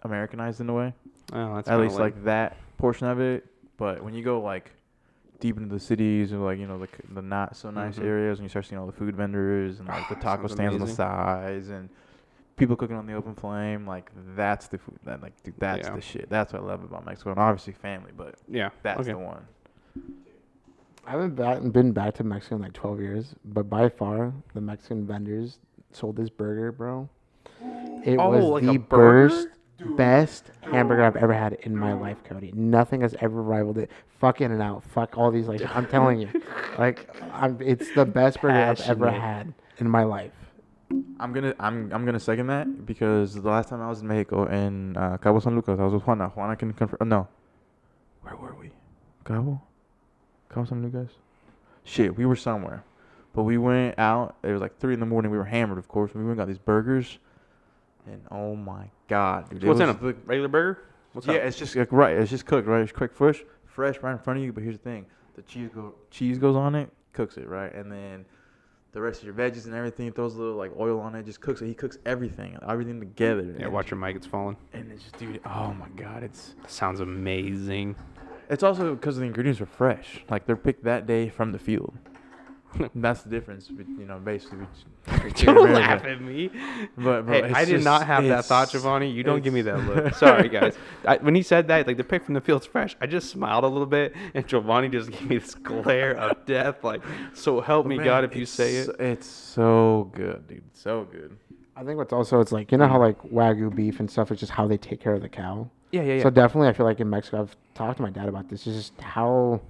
Americanized in a way. Oh, that's at least like that portion of it. But when you go like deep into the cities or like like the not so nice areas, and you start seeing all the food vendors and like the taco stands on the sides and people cooking on the open flame, like that's the food. That like dude, that's the shit. That's what I love about Mexico, and obviously family. But that's the one. I haven't been back to Mexico in like 12 years, but by far the Mexican vendors sold this burger, bro. It was like the best hamburger I've ever had in my life, Cody. Nothing has ever rivaled it. Fuck In-N-Out. Fuck all these. Like I'm telling you, it's the best burger I've ever had in my life. I'm gonna second that because the last time I was in Mexico in Cabo San Lucas, I was with Juana. Juana can confirm. No, where were we? Cabo San Lucas. Shit, we were somewhere, but we went out. It was like 3 a.m. We were hammered, of course. We went and got these burgers. And oh my god, dude! What's in a regular burger? It's just like, right. It's just cooked, right? It's quick, fresh right in front of you. But here's the thing: the cheese goes on it, cooks it, right, and then the rest of your veggies and everything throws a little like oil on it, just cooks it. He cooks everything together. Yeah, watch your mic; it's falling. And it's just, dude, oh my god, that sounds amazing. It's also because the ingredients are fresh, like they're picked that day from the field. That's the difference, basically. Don't laugh at me. But hey, I did not have that thought, Giovanni. You don't give me that look. Sorry, guys. When he said that, like the pick from the field's fresh, I just smiled a little bit, and Giovanni just gave me this glare of death. Like, so help me God if you say it. It's so good, dude. So good. I think what's also, it's like, how like Wagyu beef and stuff is just how they take care of the cow. Yeah. So definitely, I feel like in Mexico, I've talked to my dad about this. It's just how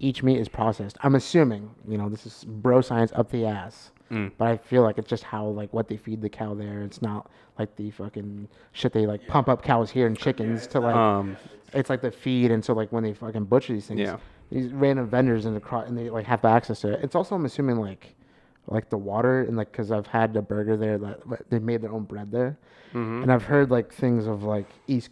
each meat is processed. I'm assuming, this is bro science up the ass. But I feel like it's just how, like, what they feed the cow there. It's not like the fucking shit they, like, pump up cows here and chickens to, like, it's like the feed. And so, like, when they fucking butcher these things, these random vendors and they, like, have access to it. It's also, I'm assuming, like, like the water and like because I've had a burger there that they made their own bread there, Mm-hmm. and I've heard like things of like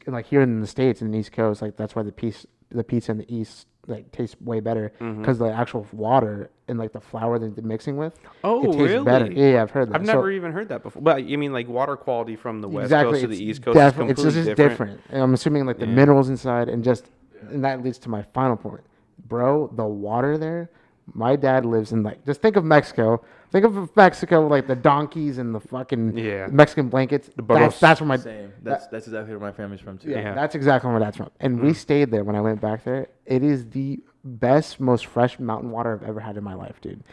like here in the States in the East Coast, like that's why the pizza in the East like tastes way better because the actual water and like the flour that they're mixing with. Oh, it tastes really? better. Yeah, I've heard that. I've never even heard that before. But you mean like water quality from the West Coast to the East Coast is completely it's just different. And I'm assuming like the minerals inside and that leads to my final point. Bro, the water there, my dad lives in like, just think of Mexico. Think of Mexico like the donkeys and the fucking Mexican blankets. That's where my same. That's exactly where my family's from too. Yeah, that's exactly where that's from. And we stayed there when I went back there. It is the best, most fresh mountain water I've ever had in my life, dude.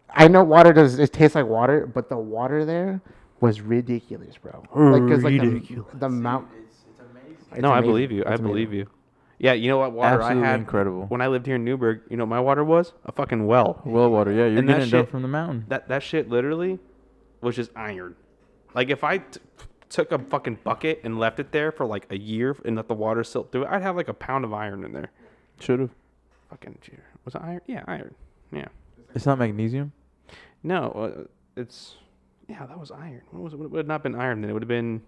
I know it tastes like water, but the water there was ridiculous, bro. Ridiculous. Like the mountain. It's amazing. No, I believe you. I believe you. Yeah, you know what water Absolutely I had incredible. when I lived here in Newburgh, you know what my water was? A fucking well. Well water, yeah. You're And getting it done from the mountain. That shit literally was just iron. Like if I took a fucking bucket and left it there for like a year and let the water silt through it, I'd have like a pound of iron in there. Should have. Fucking was it iron? Yeah, iron. Yeah. It's not magnesium? No, that was iron. What was it? It would have not been iron then. It would have been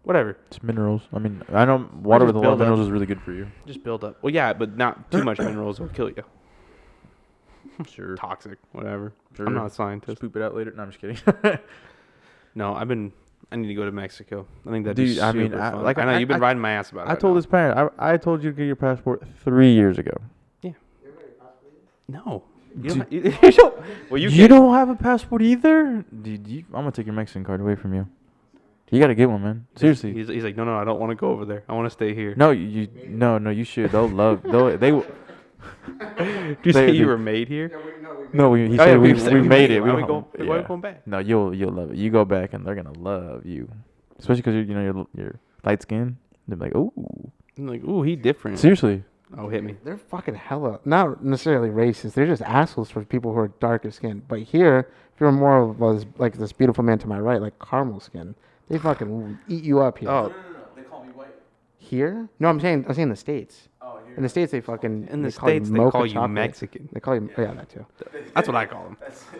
whatever. It's minerals. I mean, I know water with a lot of minerals is really good for you. Just build up. Well, yeah, but not too much minerals will kill you. Sure. Toxic, whatever. Sure. I'm not a scientist. Just poop it out later. No, I'm just kidding. No, I need to go to Mexico. I think that'd Dude, be super fun. I know you've been riding my ass about it. I told his parent. I told you to get your passport 3 years ago. Yeah. No. Dude, You don't have a passport either? Dude, I'm gonna take your Mexican card away from you. You gotta get one, man. Seriously. He's like, no, I don't want to go over there. I want to stay here. No, you should. They'll love. They will. Did you say you were made here? No, he said we made it. Why are we going back? No, you'll love it. You go back and they're gonna love you, especially because you're light skinned. They're like, ooh. I'm like, ooh, he different. Seriously. Oh, hit me. They're fucking hella, not necessarily racist. They're just assholes for people who are darker skinned. But here, if you're more of like this beautiful man to my right, like caramel skin, they fucking eat you up here. Oh. No. They call me white. Here? No, I'm saying the States. Oh, here. In the States, they fucking In the States, they call you Mexican. They call you, yeah, that too. That's what I call them.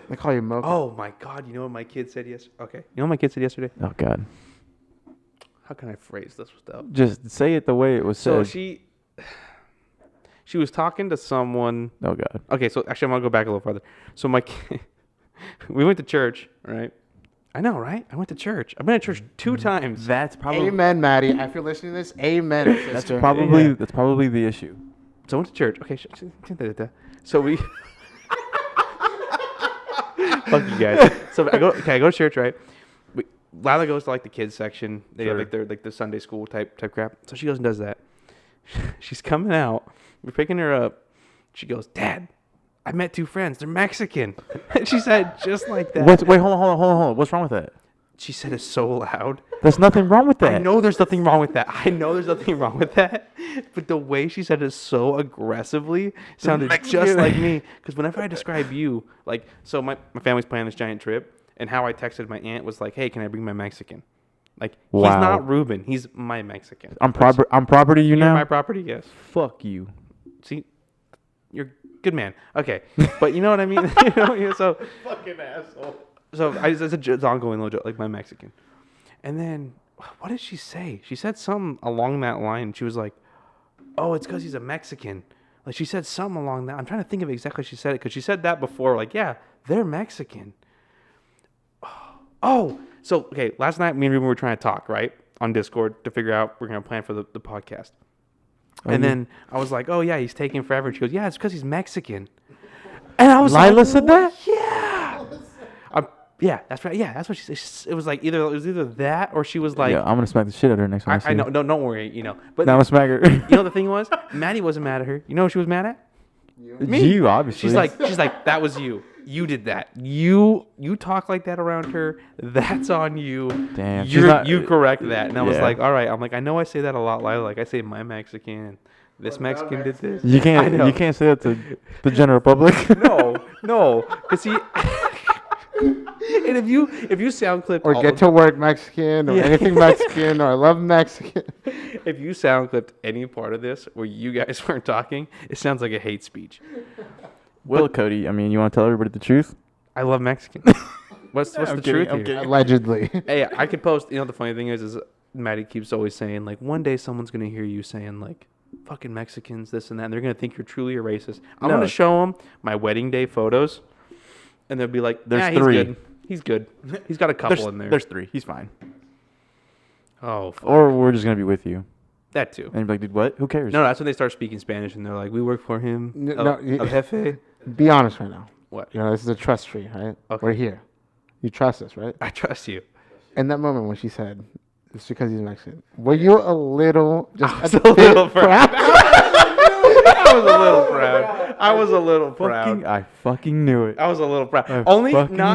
They call you mocha. Oh my God! You know what my kid said yesterday? Okay. You know what my kid said yesterday? Oh God. How can I phrase this without? Just say it the way it was So said. she was talking to someone. Oh God. Okay, so actually, I'm gonna go back a little further. So my kid, we went to church, right? I know, right? I went to church. I've been to church 2 times. That's probably. Amen, Maddie. If you're listening to this, amen, sister. That's probably the issue. So I went to church. Okay, so we. Fuck you guys. So I go to church, right? Lila goes to like the kids section. They have like the Sunday school type crap. So she goes and does that. She's coming out. We're picking her up. She goes, Dad, I met 2 friends. They're Mexican. And she said just like that. Wait, hold on. What's wrong with that? She said it so loud. There's nothing wrong with that. I know there's nothing wrong with that. But the way she said it so aggressively sounded just like me. Because whenever I describe you, like, so my family's planning this giant trip. And how I texted my aunt was like, hey, can I bring my Mexican? Like, He's not Ruben. He's my Mexican. I'm property you now? You're my property, yes. Fuck you. See? You're a good man. Okay. But you know what I mean? So Fucking asshole. So it's ongoing little joke, like my Mexican. And then, what did she say? She said something along that line. She was like, oh, it's because he's a Mexican. Like, she said something along that. I'm trying to think of exactly how she said it, because she said that before. Like, yeah, they're Mexican. Oh, so, okay, last night me and Ruben were trying to talk, right, on Discord to figure out we're going to plan for the podcast. And then I was like, oh, yeah, he's taking forever. And she goes, yeah, it's because he's Mexican. And I was Lila said that? Yeah. Yeah, that's right. Yeah, that's what she said. It was either that or she was like, yeah, I'm going to smack the shit out of her next time. I know. No, don't worry, But now I'm going to smack her. You know the thing was? Maddie wasn't mad at her. You know what she was mad at? Me. You, obviously. She's like, that was you. You did that. You talk like that around her. That's on you. Damn. You correct that. And I was like, all right. I'm like, I know I say that a lot, Lila. Like I say my Mexican. This Mexican did this. You can't say that to the general public. No. Cause see, and if you sound clip or get to work Mexican or anything Mexican or I love Mexican. If you sound clipped any part of this where you guys weren't talking, it sounds like a hate speech. Well, Cody, I mean, you want to tell everybody the truth? I love Mexicans. What's the truth here? Allegedly. Hey, I could post. You know, the funny thing is Maddie keeps always saying like, one day someone's gonna hear you saying like, "Fucking Mexicans," this and that, and they're gonna think you're truly a racist. I'm gonna show them my wedding day photos, and they'll be like, "There's 3. He's good. He's got a couple in there. There's 3. He's fine." Oh. Fuck. Or we're just gonna be with you. That too. And you're like, dude, what? Who cares? No, that's when they start speaking Spanish, and they're like, "We work for him." El jefe. Be honest right now. What? You know, this is a trust tree, right? Okay. We're here. You trust us, right? I trust you. In that moment when she said, "It's because he's Mexican," were you a little just I was a little proud? I was a little proud. I was a little proud. I fucking knew it. I was a little proud.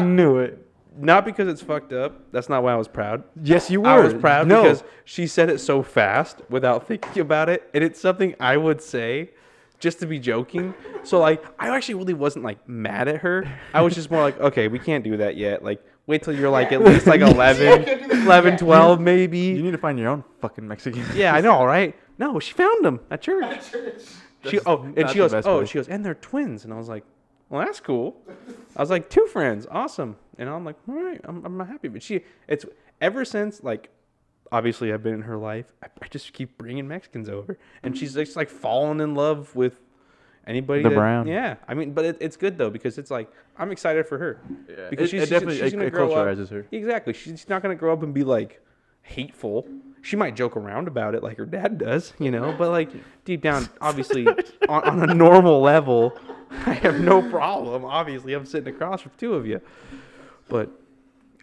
Knew it. Not because it's fucked up. That's not why I was proud. Yes, you were. I was proud because she said it so fast without thinking about it. And it's something I would say just to be joking. So, like, I actually really wasn't, like, mad at her. I was just more like, okay, we can't do that yet. Like, wait till you're, like, at least, like, 11, 12, maybe. You need to find your own fucking Mexican. Yeah, I know, right? No, she found them at church. She goes, and they're twins. And I was like, well, that's cool. I was like, 2 friends, awesome. And I'm like, all right, I'm happy. But it's ever since, like, obviously I've been in her life, I just keep bringing Mexicans over, and she's just like falling in love with anybody. Brown. Yeah, I mean, but it's good though because it's like I'm excited for her. Yeah, because she's gonna grow up. Her. Exactly, she's not gonna grow up and be like hateful. She might joke around about it like her dad does, you know, but like deep down, obviously on a normal level, I have no problem. Obviously, I'm sitting across from 2 of you. But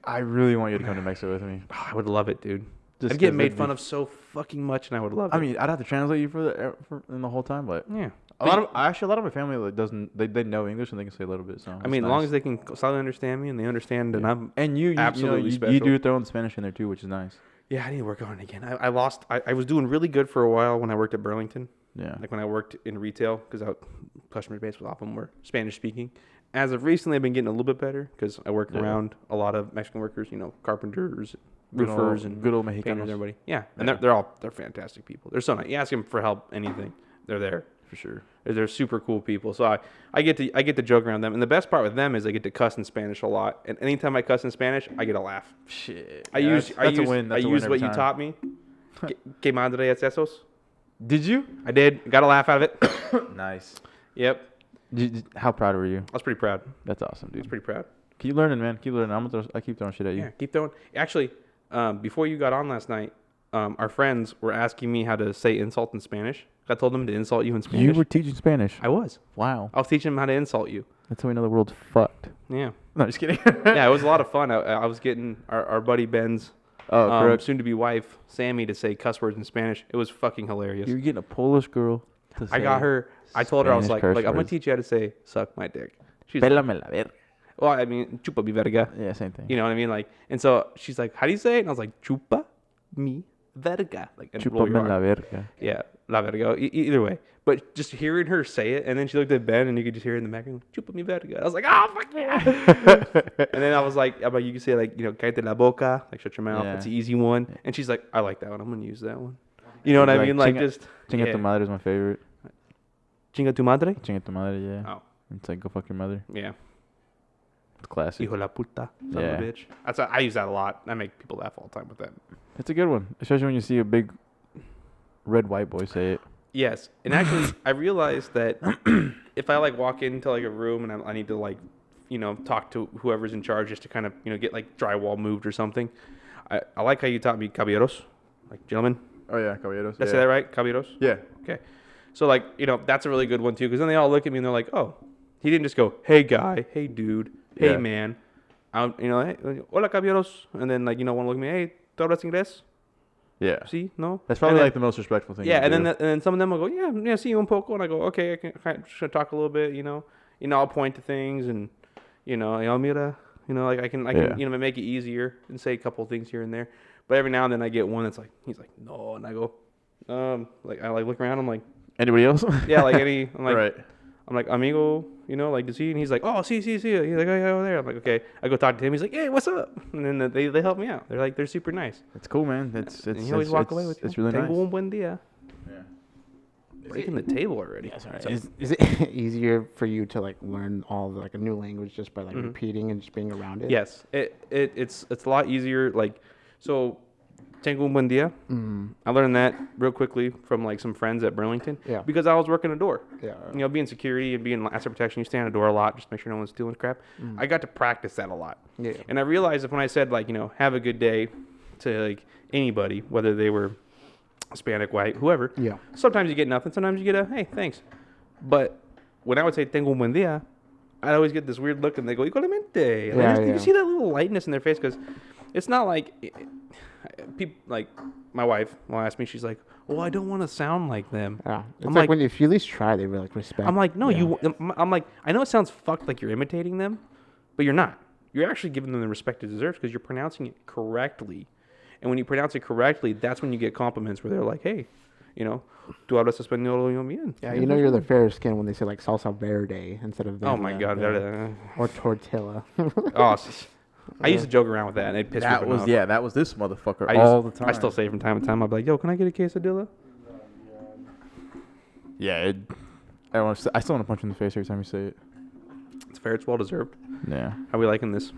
I really want you to come to Mexico with me. I would love it, dude. I'd get made fun of so fucking much, and I would love it. I mean, I'd have to translate you for the whole time, but yeah. A lot of my family like doesn't they know English and they can say a little bit. So I mean, as long as they can slightly understand me and they understand, and I'm absolutely special. You do throw in Spanish in there too, which is nice. Yeah, I need to work on it again. I was doing really good for a while when I worked at Burlington. Yeah. Like when I worked in retail, because our customer base was often more Spanish speaking. As of recently, I've been getting a little bit better because I work around a lot of Mexican workers, you know, carpenters, roofers, and good old Mexicanos. Everybody. Yeah, and they're fantastic people. They're so nice. You ask them for help, anything, they're there for sure. They're super cool people. So I get to joke around them, and the best part with them is I get to cuss in Spanish a lot. And anytime I cuss in Spanish, I get a laugh. Shit, I use what you taught me. Que madre es esos? Did you? I did. Got a laugh out of it. Nice. Yep. How proud were you? I was pretty proud. That's awesome, dude. I was pretty proud. Keep learning, man. Keep learning. I keep throwing shit at you. Yeah, keep throwing. Actually, before you got on last night, our friends were asking me how to say insult in Spanish. I told them to insult you in Spanish. You were teaching Spanish? I was. Wow. I was teaching them how to insult you. That's how we know the world's fucked. Yeah. No, just kidding. Yeah, it was a lot of fun. I was getting our buddy Ben's soon-to-be wife, Sammy, to say cuss words in Spanish. It was fucking hilarious. You're getting a Polish girl to say I got her. I told her, I was like I'm going to teach you how to say suck my dick. She's Pélame la verga. Well, I mean, chupa mi verga. Yeah, same thing. You know what I mean? Like, and so she's like, how do you say it? And I was like, chupa mi verga. Like, chupa mi la verga. Yeah, la verga. Either way. But just hearing her say it, and then she looked at Ben, and you could just hear it in the background, chupa mi verga. I was like, oh, fuck yeah. And then I was like, you can say, like, you know, cállate la boca, like, shut your mouth. Yeah. That's an easy one. And she's like, I like that one. I'm going to use that one. You know what I mean? Like, just. Chinga tu madre is my favorite. Chinga tu madre? Chinga tu madre, yeah. Oh. It's like, go fuck your mother. Yeah. It's classic. Hijo la puta. Son of a bitch. I use that a lot. I make people laugh all the time with that. It's a good one. Especially when you see a big red white boy say it. Yes. And actually, I realized that if I, like, walk into, like, a room and I need to, like, you know, talk to whoever's in charge just to kind of, you know, get, like, drywall moved or something. I like how you taught me caballeros, like, gentlemen. Oh, yeah, caballeros. Did I say that right? Caballeros? Yeah. Okay. So, like, you know, that's a really good one, too, because then they all look at me and they're like, oh, he didn't just go, hey, guy, hey, dude, hey, man. You know, hey, hola, caballeros. And then, like, you know, one look at me, hey, ¿tú hablas inglés? Yeah. See? No? That's probably, like, the most respectful thing. Yeah, and then some of them will go, yeah, see you un poco. And I go, okay, I can talk a little bit, you know. You know, I'll point to things and, you know, mira, you know, like, I can you know, make it easier and say a couple of things here and there. But every now and then I get one that's like, he's like, no. And I go, like, I, like, look around, I'm like, anybody else? Yeah, like any, I'm like, right. I'm like, amigo, you know, like, does he? And he's like, oh, see. He's like, oh, yeah, over there. I'm like, okay. I go talk to him. He's like, hey, what's up? And then they help me out. They're super nice. It's cool, man. And you always walk away with it's really Tengo nice. un buen día. Yeah. breaking the table already. Yeah, sorry. Is it easier for you to like learn all the, like a new language just by like repeating and just being around it? Yes, it's a lot easier. Like, so, tengo un buen día. I learned that real quickly from like some friends at Burlington. Yeah. Because I was working a door. Yeah. You know, being security and being asset protection, you stand at a door a lot, just make sure no one's stealing crap. I got to practice that a lot. Yeah. And I realized that when I said like, have a good day to like anybody, whether they were Hispanic, white, whoever. Yeah. Sometimes you get nothing. Sometimes you get a, hey, thanks. But when I would say tengo un buen día, I'd always get this weird look and they go, igualmente. Like, you see that little lightness in their face because it's not like people like my wife will ask me, she's like, well, I don't want to sound like them. Yeah. It's like when if you at least try, they really like respect. I'm like, no, I'm like, I know it sounds fucked like you're imitating them, but you're not. You're actually giving them the respect it deserves because you're pronouncing it correctly. And when you pronounce it correctly, that's when you get compliments where they're like, hey, tú hablas español bien. Yeah, you're the fairer skin when they say like salsa verde instead of oh my God. Or tortilla. I used to joke around with that and it pissed me off. Yeah, that was this motherfucker all the time. I still say it from time to time. I'll be like, yo, can I get a quesadilla? Yeah, I still want to punch you in the face every time you say it. It's fair. It's well deserved. Yeah. How we liking this?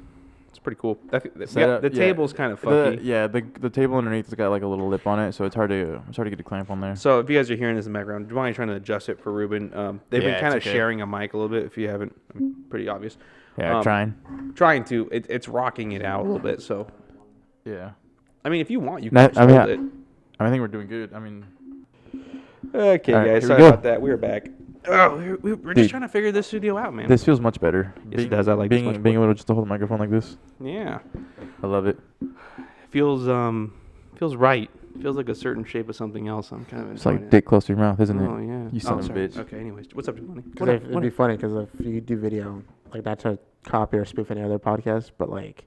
It's pretty cool. The table's kind of funky. The table underneath has got like a little lip on it, so it's hard to get a clamp on there. So if you guys are hearing this in the background, Giovanni's trying to adjust it for Ruben. They've been kind of sharing a mic a little bit. If you haven't, pretty obvious. Yeah, trying to. It's rocking it out a little bit. So yeah. I mean, if you want, you can just hold it. I think we're doing good. I mean. Okay, guys. Sorry about that. We're back. Oh, we're just trying to figure this studio out, man. This feels much better. Yes, it does. I like being able to just hold a microphone like this. Yeah. I love it. Feels right. Feels like a certain shape of something else. I'm kind of. It's like dick close to your mouth, isn't it? Oh yeah. You son of a bitch. Okay. Anyways, what's up, Giovanni? It'd be funny because if you do video like not to copy or spoof any other podcast, but like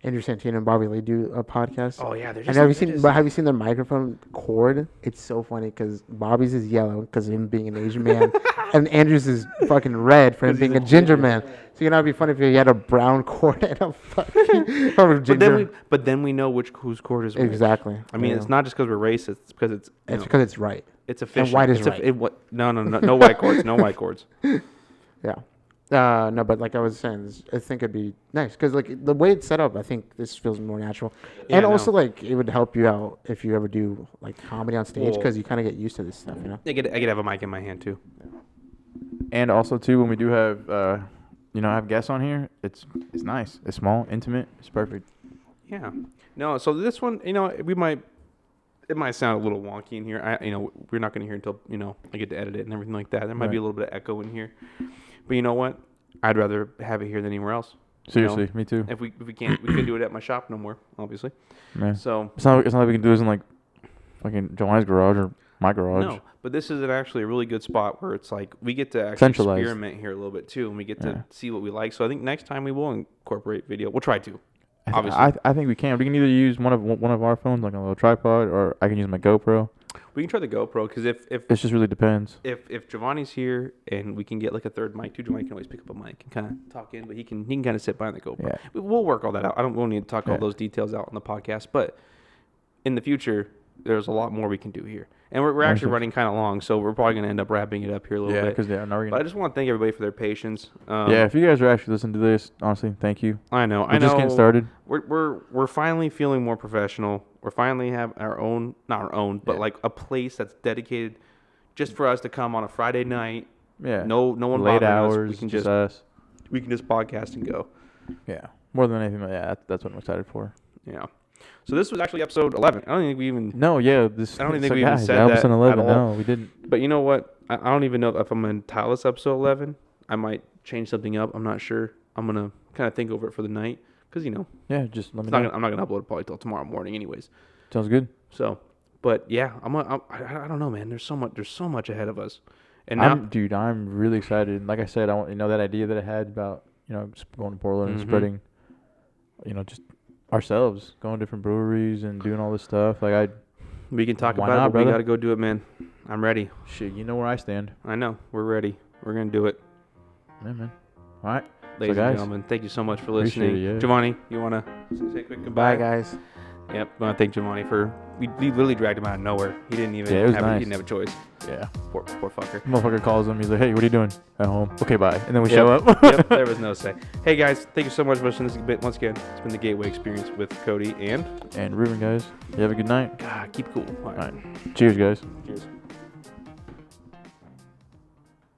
Andrew Santino and Bobby Lee do a podcast. Oh yeah, they're just. And have you seen their microphone cord? It's so funny because Bobby's is yellow because of him being an Asian man, and Andrew's is fucking red for him being a ginger man. So it'd be funny if you had a brown cord and a fucking ginger. But then we know whose cord is which. Exactly. I mean, it's not just because we're racist. It's because it's. It's because it's right. It's efficient. And white is right. No white cords. No white cords. Yeah. No, but like I was saying, I think it'd be nice because like the way it's set up, I think this feels more natural, and also like it would help you out if you ever do like comedy on stage because you kind of get used to this stuff, I could have a mic in my hand too, and also too when we do have have guests on here, it's nice, it's small, intimate, it's perfect. Yeah, no. So this one, it might sound a little wonky in here. We're not going to hear until I get to edit it and everything like that. There might be a little bit of echo in here. But you know what? I'd rather have it here than anywhere else. Seriously, me too. If we can't do it at my shop no more, obviously. Man. So it's not like we can do this in like fucking Giovanni's garage or my garage. No, but this is actually a really good spot where it's like we get to actually experiment here a little bit too, and we get to see what we like. So I think next time we will incorporate video. We'll try to. Obviously, I think we can. We can either use one of our phones, like a little tripod, or I can use my GoPro. We can try the GoPro because if it just really depends. If Giovanni's here and we can get like a third mic too, Giovanni can always pick up a mic and kind of talk in, but he can kind of sit behind the GoPro. Yeah. We'll work all that out. We'll need to talk all those details out on the podcast, but in the future, there's a lot more we can do here. And we're actually running kind of long, so we're probably going to end up wrapping it up here a little bit. But I just want to thank everybody for their patience. If you guys are actually listening to this, honestly, thank you. I know. We're just getting started. We're finally feeling more professional. We're finally have not our own, but like a place that's dedicated just for us to come on a Friday night. Yeah. No one late hours. Us. We can just us. We can just podcast and go. Yeah. More than anything, that's what I'm excited for. Yeah. So this was actually episode 11. I don't think we even. No, yeah. I don't think we even said that episode 11. At all. No, we didn't. But you know what? I don't even know if I'm going to title this episode 11. I might change something up. I'm not sure. I'm going to kind of think over it for the night. Because, Yeah, just let me know. I'm not going to upload it probably till tomorrow morning anyways. Sounds good. So, but yeah, I don't know, man. There's so much ahead of us. And I'm really excited. Like I said, I want that idea that I had about, just going to Portland and spreading, just ourselves, going to different breweries and doing all this stuff. We can talk about it, but we got to go do it, man. I'm ready. Shit, you know where I stand. I know. We're ready. We're going to do it. Yeah, man. All right. Ladies and gentlemen, thank you so much for listening. Appreciate it, Giovanni, you want to say a quick goodbye? Bye, guys. Yep. I want to thank Giovanni for we literally dragged him out of nowhere. He didn't even it was have nice. He didn't have a choice. Yeah. Poor fucker. Motherfucker calls him. He's like, "Hey, what are you doing?" "At home." "Okay, bye." And then we show up. Yep. There was no say. Hey guys, thank you so much for listening to this. Once again, it's been the Gateway Experience with Cody and Ruben, guys. You have a good night. God, keep cool. All right. Cheers, guys. Cheers.